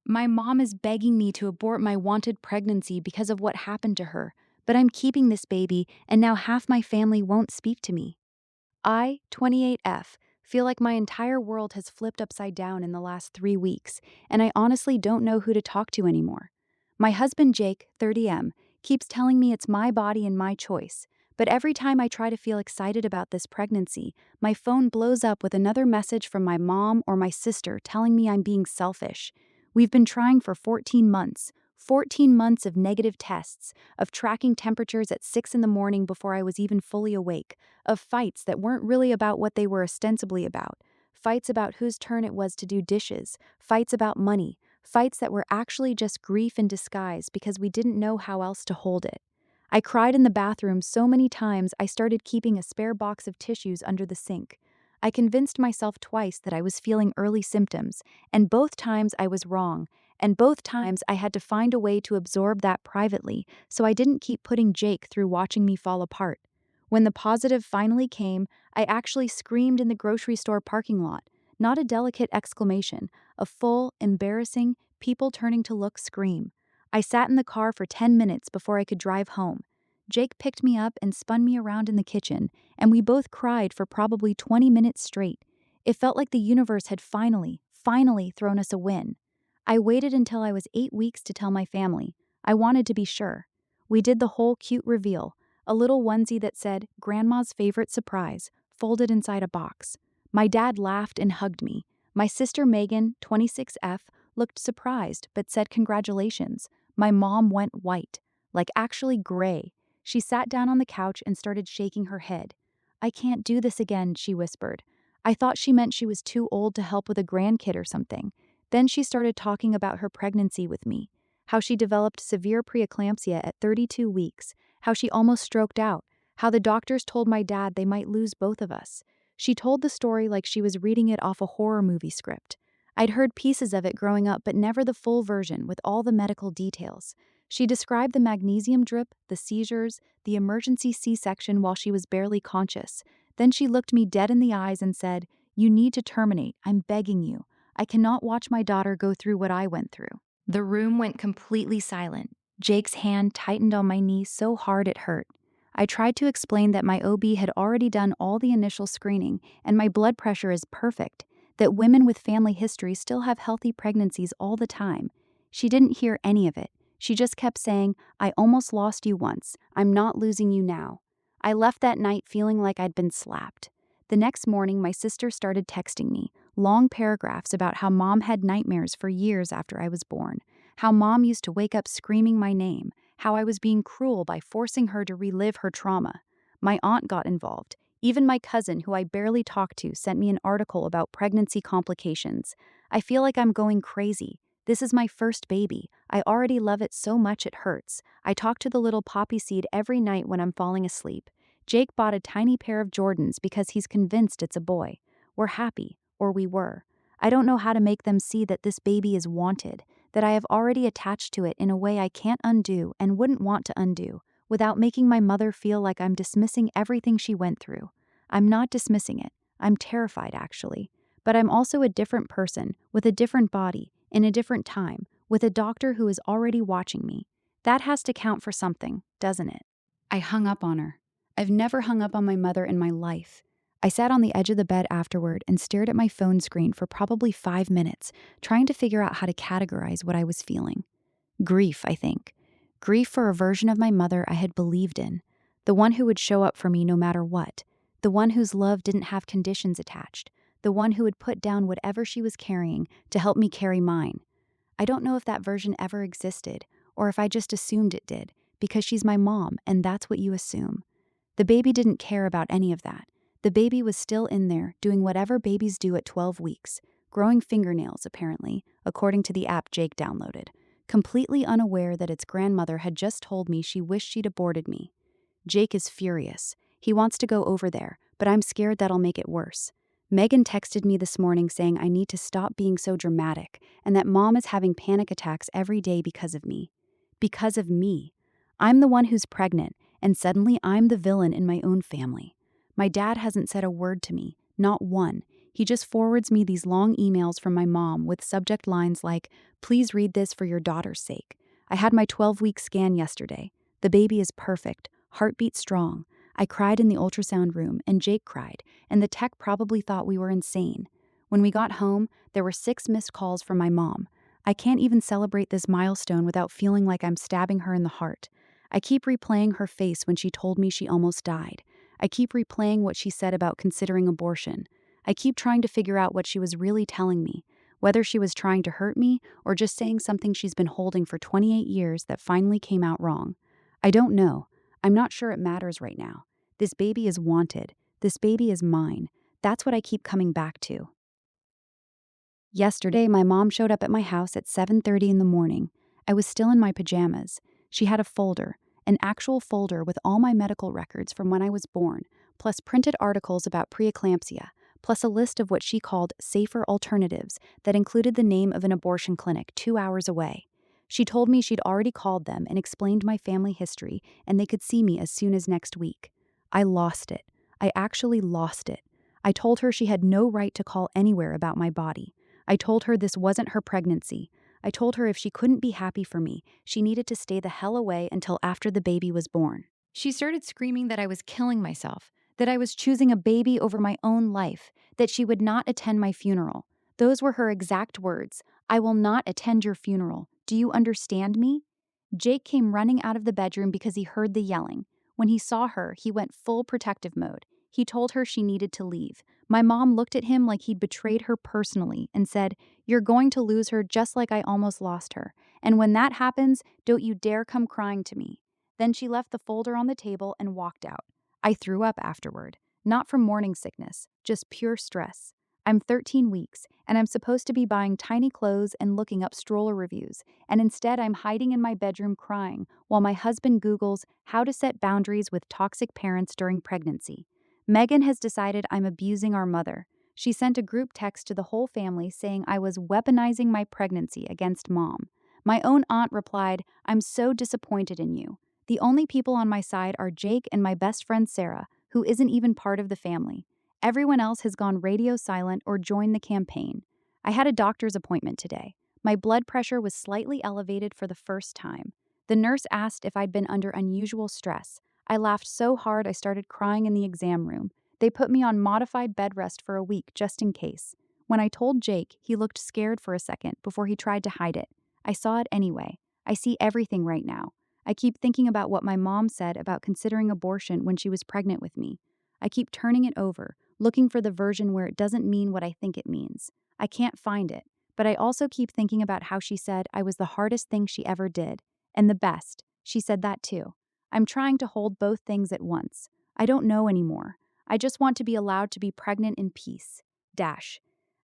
My mom is begging me to abort my wanted pregnancy because of what happened to her, but I'm keeping this baby, and now half my family won't speak to me. I, 28F, feel like my entire world has flipped upside down in the last 3 weeks, and I honestly don't know who to talk to anymore. My husband Jake, 30M, keeps telling me it's my body and my choice, but every time I try to feel excited about this pregnancy, my phone blows up with another message from my mom or my sister telling me I'm being selfish. We've been trying for 14 months. 14 months of negative tests, of tracking temperatures at 6 in the morning before I was even fully awake, of fights that weren't really about what they were ostensibly about, fights about whose turn it was to do dishes, fights about money, fights that were actually just grief in disguise because we didn't know how else to hold it. I cried in the bathroom so many times I started keeping a spare box of tissues under the sink. I convinced myself twice that I was feeling early symptoms, and both times I was wrong, and both times I had to find a way to absorb that privately so I didn't keep putting Jake through watching me fall apart. When the positive finally came, I actually screamed in the grocery store parking lot. Not a delicate exclamation, a full, embarrassing, people turning to look scream. I sat in the car for 10 minutes before I could drive home. Jake picked me up and spun me around in the kitchen, and we both cried for probably 20 minutes straight. It felt like the universe had finally thrown us a win. I waited until I was 8 weeks to tell my family. I wanted to be sure. We did the whole cute reveal, a little onesie that said, "Grandma's favorite surprise," folded inside a box. My dad laughed and hugged me. My sister Megan, 26F, looked surprised but said congratulations. My mom went white, like actually gray. She sat down on the couch and started shaking her head. "I can't do this again," she whispered. I thought she meant she was too old to help with a grandkid or something. Then she started talking about her pregnancy with me, how she developed severe preeclampsia at 32 weeks, how she almost stroked out, how the doctors told my dad they might lose both of us. She told the story like she was reading it off a horror movie script. I'd heard pieces of it growing up, but never the full version with all the medical details. She described the magnesium drip, the seizures, the emergency C-section while she was barely conscious. Then she looked me dead in the eyes and said, "You need to terminate. I'm begging you. I cannot watch my daughter go through what I went through." The room went completely silent. Jake's hand tightened on my knee so hard it hurt. I tried to explain that my OB had already done all the initial screening and my blood pressure is perfect, that women with family history still have healthy pregnancies all the time. She didn't hear any of it. She just kept saying, "I almost lost you once. I'm not losing you now." I left that night feeling like I'd been slapped. The next morning, my sister started texting me, long paragraphs about how mom had nightmares for years after I was born, how mom used to wake up screaming my name, how I was being cruel by forcing her to relive her trauma. My aunt got involved. Even my cousin, who I barely talked to, sent me an article about pregnancy complications. I feel like I'm going crazy. This is my first baby. I already love it so much it hurts. I talk to the little poppy seed every night when I'm falling asleep. Jake bought a tiny pair of Jordans because he's convinced it's a boy. We're happy, or we were. I don't know how to make them see that this baby is wanted, that I have already attached to it in a way I can't undo and wouldn't want to undo, without making my mother feel like I'm dismissing everything she went through. I'm not dismissing it. I'm terrified, actually. But I'm also a different person, with a different body, in a different time, with a doctor who is already watching me. That has to count for something, doesn't it? I hung up on her. I've never hung up on my mother in my life. I sat on the edge of the bed afterward and stared at my phone screen for probably 5 minutes, trying to figure out how to categorize what I was feeling. Grief, I think. Grief for a version of my mother I had believed in. The one who would show up for me no matter what. The one whose love didn't have conditions attached. The one who would put down whatever she was carrying to help me carry mine. I don't know if that version ever existed, or if I just assumed it did, because she's my mom and that's what you assume. The baby didn't care about any of that. The baby was still in there, doing whatever babies do at 12 weeks, growing fingernails, apparently, according to the app Jake downloaded, completely unaware that its grandmother had just told me she wished she'd aborted me. Jake is furious. He wants to go over there, but I'm scared that'll make it worse. Megan texted me this morning saying I need to stop being so dramatic and that mom is having panic attacks every day because of me. Because of me. I'm the one who's pregnant, and suddenly I'm the villain in my own family. My dad hasn't said a word to me, not one. He just forwards me these long emails from my mom with subject lines like, "Please read this for your daughter's sake. I had my 12-week scan yesterday. The baby is perfect, heartbeat strong. I cried in the ultrasound room, and Jake cried, and the tech probably thought we were insane. When we got home, there were 6 missed calls from my mom. I can't even celebrate this milestone without feeling like I'm stabbing her in the heart. I keep replaying her face when she told me she almost died. I keep replaying what she said about considering abortion. I keep trying to figure out what she was really telling me, whether she was trying to hurt me or just saying something she's been holding for 28 years that finally came out wrong. I don't know. I'm not sure it matters right now. This baby is wanted. This baby is mine. That's what I keep coming back to." Yesterday, my mom showed up at my house at 7:30 in the morning. I was still in my pajamas. She had a folder, an actual folder with all my medical records from when I was born, plus printed articles about preeclampsia, plus a list of what she called safer alternatives that included the name of an abortion clinic 2 hours away. She told me she'd already called them and explained my family history, and they could see me as soon as next week. I lost it. I actually lost it. I told her she had no right to call anywhere about my body. I told her this wasn't her pregnancy. I told her if she couldn't be happy for me, she needed to stay the hell away until after the baby was born. She started screaming that I was killing myself, that I was choosing a baby over my own life, that she would not attend my funeral. Those were her exact words. "I will not attend your funeral. Do you understand me?" Jake came running out of the bedroom because he heard the yelling. When he saw her, he went full protective mode. He told her she needed to leave. My mom looked at him like he'd betrayed her personally and said, "You're going to lose her just like I almost lost her. And when that happens, don't you dare come crying to me." Then she left the folder on the table and walked out. I threw up afterward. Not from morning sickness, just pure stress. I'm 13 weeks, and I'm supposed to be buying tiny clothes and looking up stroller reviews, and instead I'm hiding in my bedroom crying while my husband Googles how to set boundaries with toxic parents during pregnancy. Megan has decided I'm abusing our mother. She sent a group text to the whole family saying I was weaponizing my pregnancy against mom. My own aunt replied, "I'm so disappointed in you. The only people on my side are Jake and my best friend Sarah, who isn't even part of the family. Everyone else has gone radio silent or joined the campaign." I had a doctor's appointment today. My blood pressure was slightly elevated for the first time. The nurse asked if I'd been under unusual stress. I laughed so hard I started crying in the exam room. They put me on modified bed rest for a week just in case. When I told Jake, he looked scared for a second before he tried to hide it. I saw it anyway. I see everything right now. I keep thinking about what my mom said about considering abortion when she was pregnant with me. I keep turning it over, looking for the version where it doesn't mean what I think it means. I can't find it, but I also keep thinking about how she said I was the hardest thing she ever did, and the best. She said that too. I'm trying to hold both things at once. I don't know anymore. I just want to be allowed to be pregnant in peace. Dash.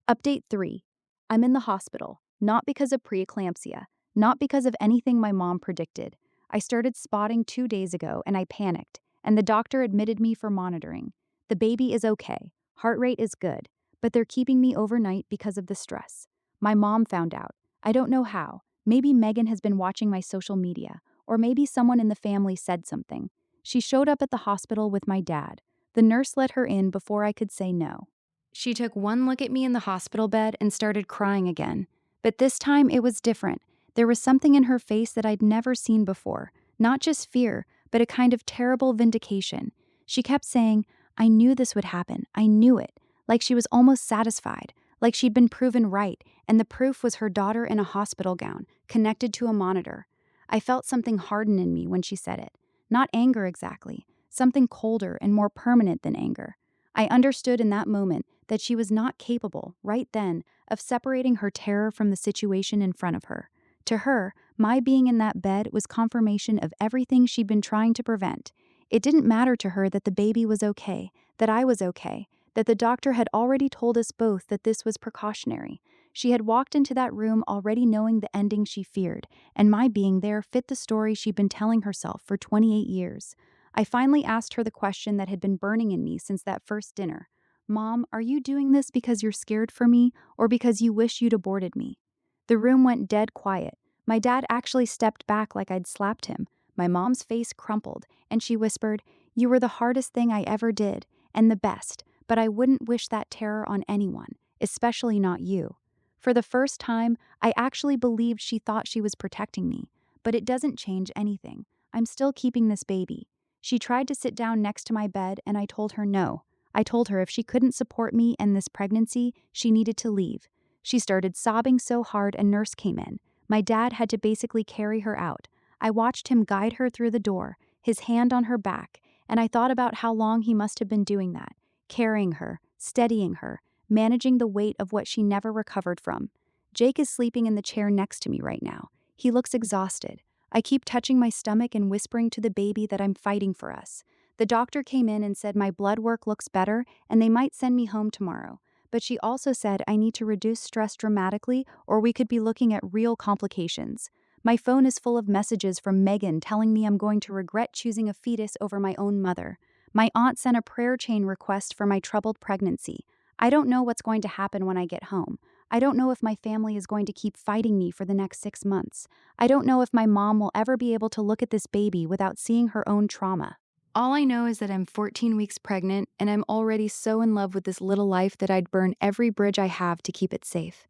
Update 3. I'm in the hospital, not because of preeclampsia, not because of anything my mom predicted. I started spotting 2 days ago and I panicked, and the doctor admitted me for monitoring. The baby is okay. Heart rate is good, but they're keeping me overnight because of the stress. My mom found out. I don't know how. Maybe Megan has been watching my social media, or maybe someone in the family said something. She showed up at the hospital with my dad. The nurse let her in before I could say no. She took one look at me in the hospital bed and started crying again. But this time it was different. There was something in her face that I'd never seen before. Not just fear, but a kind of terrible vindication. She kept saying, "I knew this would happen. I knew it." Like she was almost satisfied. Like she'd been proven right, and the proof was her daughter in a hospital gown, connected to a monitor. I felt something harden in me when she said it. Not anger exactly, something colder and more permanent than anger. I understood in that moment that she was not capable, right then, of separating her terror from the situation in front of her. To her, my being in that bed was confirmation of everything she'd been trying to prevent. It didn't matter to her that the baby was okay, that I was okay, that the doctor had already told us both that this was precautionary. She had walked into that room already knowing the ending she feared, and my being there fit the story she'd been telling herself for 28 years. I finally asked her the question that had been burning in me since that first dinner. "Mom, are you doing this because you're scared for me, or because you wish you'd aborted me?" The room went dead quiet. My dad actually stepped back like I'd slapped him. My mom's face crumpled, and she whispered, "You were the hardest thing I ever did, and the best, but I wouldn't wish that terror on anyone, especially not you. For the first time, I actually believed she thought she was protecting me, but it doesn't change anything. I'm still keeping this baby. She tried to sit down next to my bed, and I told her no. I told her if she couldn't support me and this pregnancy, she needed to leave. She started sobbing so hard a nurse came in. My dad had to basically carry her out. I watched him guide her through the door, his hand on her back, and I thought about how long he must have been doing that, carrying her, steadying her, managing the weight of what she never recovered from. Jake is sleeping in the chair next to me right now. He looks exhausted. I keep touching my stomach and whispering to the baby that I'm fighting for us. The doctor came in and said my blood work looks better and they might send me home tomorrow. But she also said I need to reduce stress dramatically or we could be looking at real complications. My phone is full of messages from Megan telling me I'm going to regret choosing a fetus over my own mother. My aunt sent a prayer chain request for my troubled pregnancy. I don't know what's going to happen when I get home. I don't know if my family is going to keep fighting me for the next 6 months. I don't know if my mom will ever be able to look at this baby without seeing her own trauma. All I know is that I'm 14 weeks pregnant and I'm already so in love with this little life that I'd burn every bridge I have to keep it safe.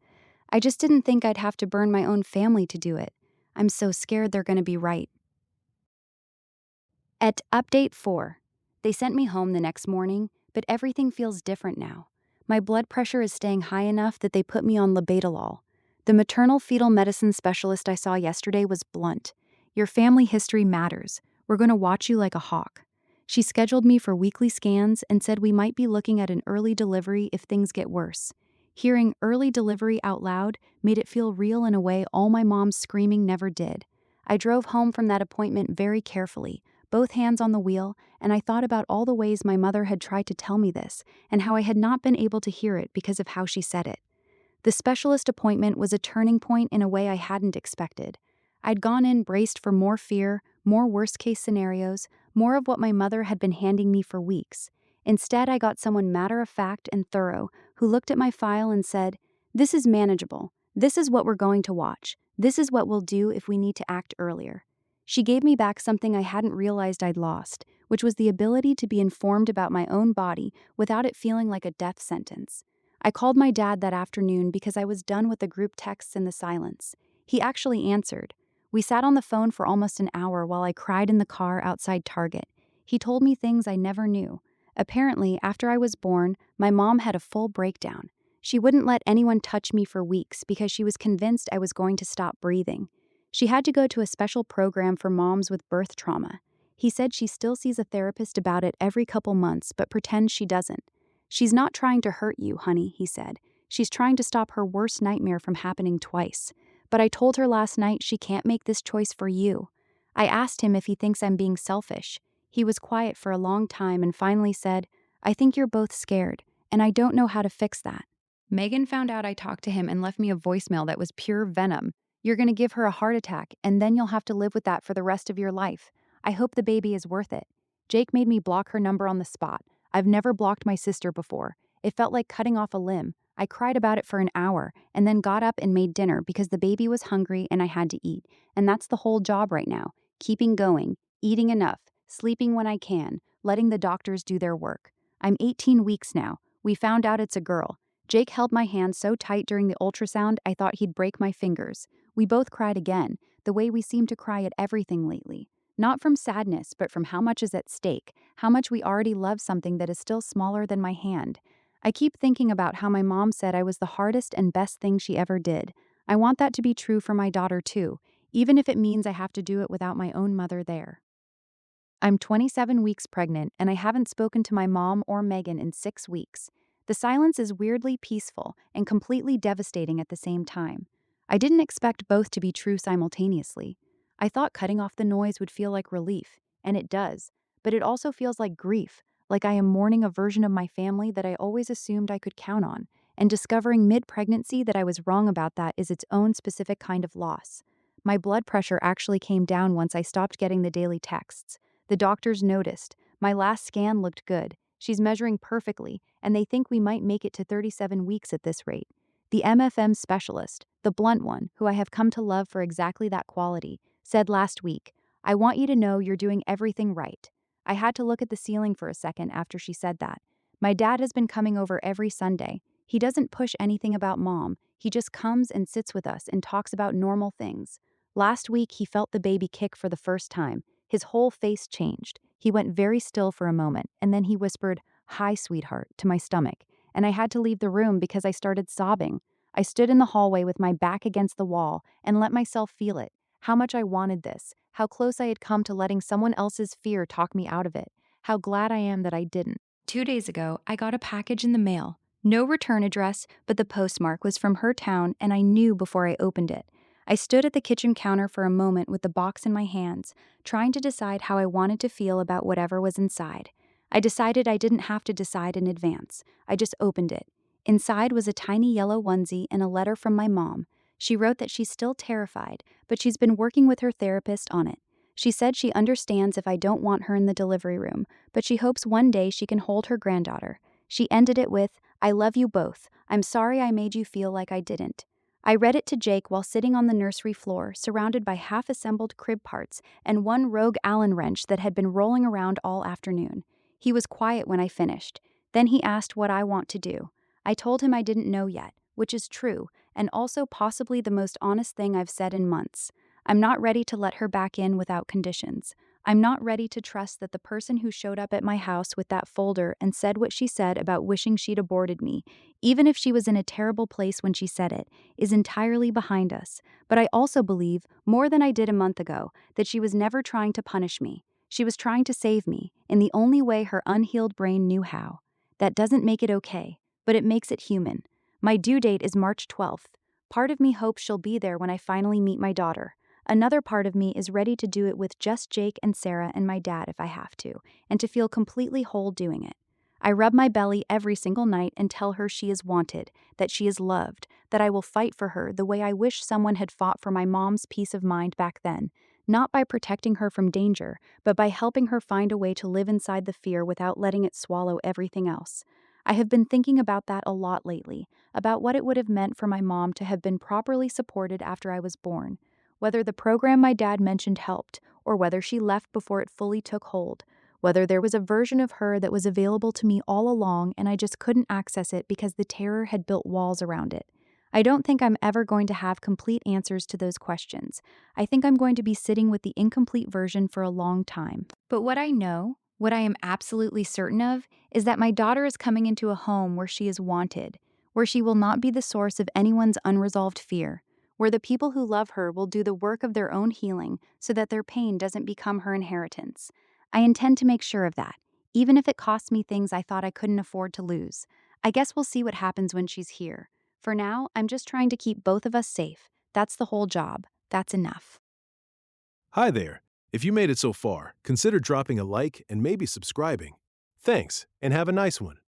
I just didn't think I'd have to burn my own family to do it. I'm so scared they're going to be right. At update 4. They sent me home the next morning, but everything feels different now. My blood pressure is staying high enough that they put me on labetalol. The maternal fetal medicine specialist I saw yesterday was blunt. Your family history matters. We're going to watch you like a hawk. She scheduled me for weekly scans and said we might be looking at an early delivery if things get worse. Hearing early delivery out loud made it feel real in a way all my mom's screaming never did. I drove home from that appointment very carefully, both hands on the wheel, and I thought about all the ways my mother had tried to tell me this and how I had not been able to hear it because of how she said it. The specialist appointment was a turning point in a way I hadn't expected. I'd gone in braced for more fear, more worst-case scenarios, more of what my mother had been handing me for weeks. Instead, I got someone matter-of-fact and thorough who looked at my file and said, "This is manageable. This is what we're going to watch. This is what we'll do if we need to act earlier." She gave me back something I hadn't realized I'd lost, which was the ability to be informed about my own body without it feeling like a death sentence. I called my dad that afternoon because I was done with the group texts and the silence. He actually answered. We sat on the phone for almost an hour while I cried in the car outside Target. He told me things I never knew. Apparently, after I was born, my mom had a full breakdown. She wouldn't let anyone touch me for weeks because she was convinced I was going to stop breathing. She had to go to a special program for moms with birth trauma. He said she still sees a therapist about it every couple months but pretends she doesn't. "She's not trying to hurt you, honey," he said. "She's trying to stop her worst nightmare from happening twice. But I told her last night she can't make this choice for you." I asked him if he thinks I'm being selfish. He was quiet for a long time and finally said, "I think you're both scared, and I don't know how to fix that." Megan found out I talked to him and left me a voicemail that was pure venom. "You're going to give her a heart attack, and then you'll have to live with that for the rest of your life. I hope the baby is worth it." Jake made me block her number on the spot. I've never blocked my sister before. It felt like cutting off a limb. I cried about it for an hour and then got up and made dinner because the baby was hungry and I had to eat. And that's the whole job right now. Keeping going, eating enough, sleeping when I can, letting the doctors do their work. I'm 18 weeks now. We found out it's a girl. Jake held my hand so tight during the ultrasound I thought he'd break my fingers. We both cried again, the way we seem to cry at everything lately. Not from sadness, but from how much is at stake, how much we already love something that is still smaller than my hand. I keep thinking about how my mom said I was the hardest and best thing she ever did. I want that to be true for my daughter too, even if it means I have to do it without my own mother there. I'm 27 weeks pregnant and I haven't spoken to my mom or Megan in 6 weeks. The silence is weirdly peaceful and completely devastating at the same time. I didn't expect both to be true simultaneously. I thought cutting off the noise would feel like relief, and it does, but it also feels like grief, like I am mourning a version of my family that I always assumed I could count on, and discovering mid-pregnancy that I was wrong about that is its own specific kind of loss. My blood pressure actually came down once I stopped getting the daily texts. The doctors noticed. My last scan looked good. She's measuring perfectly, and they think we might make it to 37 weeks at this rate. The MFM specialist, the blunt one, who I have come to love for exactly that quality, said last week, "I want you to know you're doing everything right." I had to look at the ceiling for a second after she said that. My dad has been coming over every Sunday. He doesn't push anything about mom. He just comes and sits with us and talks about normal things. Last week, he felt the baby kick for the first time. His whole face changed. He went very still for a moment, and then he whispered, "Hi, sweetheart," to my stomach, and I had to leave the room because I started sobbing. I stood in the hallway with my back against the wall and let myself feel it. How much I wanted this, how close I had come to letting someone else's fear talk me out of it, how glad I am that I didn't. 2 days ago, I got a package in the mail. No return address, but the postmark was from her town, and I knew before I opened it. I stood at the kitchen counter for a moment with the box in my hands, trying to decide how I wanted to feel about whatever was inside. I decided I didn't have to decide in advance. I just opened it. Inside was a tiny yellow onesie and a letter from my mom. She wrote that she's still terrified, but she's been working with her therapist on it. She said she understands if I don't want her in the delivery room, but she hopes one day she can hold her granddaughter. She ended it with, "I love you both. I'm sorry I made you feel like I didn't." I read it to Jake while sitting on the nursery floor, surrounded by half-assembled crib parts and one rogue Allen wrench that had been rolling around all afternoon. He was quiet when I finished. Then he asked what I want to do. I told him I didn't know yet, which is true, and also possibly the most honest thing I've said in months. I'm not ready to let her back in without conditions. I'm not ready to trust that the person who showed up at my house with that folder and said what she said about wishing she'd aborted me, even if she was in a terrible place when she said it, is entirely behind us. But I also believe, more than I did a month ago, that she was never trying to punish me. She was trying to save me, in the only way her unhealed brain knew how. That doesn't make it okay, but it makes it human. My due date is March 12th. Part of me hopes she'll be there when I finally meet my daughter. Another part of me is ready to do it with just Jake and Sarah and my dad if I have to, and to feel completely whole doing it. I rub my belly every single night and tell her she is wanted, that she is loved, that I will fight for her the way I wish someone had fought for my mom's peace of mind back then, not by protecting her from danger, but by helping her find a way to live inside the fear without letting it swallow everything else. I have been thinking about that a lot lately, about what it would have meant for my mom to have been properly supported after I was born. Whether the program my dad mentioned helped, or whether she left before it fully took hold, whether there was a version of her that was available to me all along and I just couldn't access it because the terror had built walls around it. I don't think I'm ever going to have complete answers to those questions. I think I'm going to be sitting with the incomplete version for a long time. But what I know, what I am absolutely certain of, is that my daughter is coming into a home where she is wanted, where she will not be the source of anyone's unresolved fear, where the people who love her will do the work of their own healing so that their pain doesn't become her inheritance. I intend to make sure of that, even if it costs me things I thought I couldn't afford to lose. I guess we'll see what happens when she's here. For now, I'm just trying to keep both of us safe. That's the whole job. That's enough. Hi there. If you made it so far, consider dropping a like and maybe subscribing. Thanks, and have a nice one.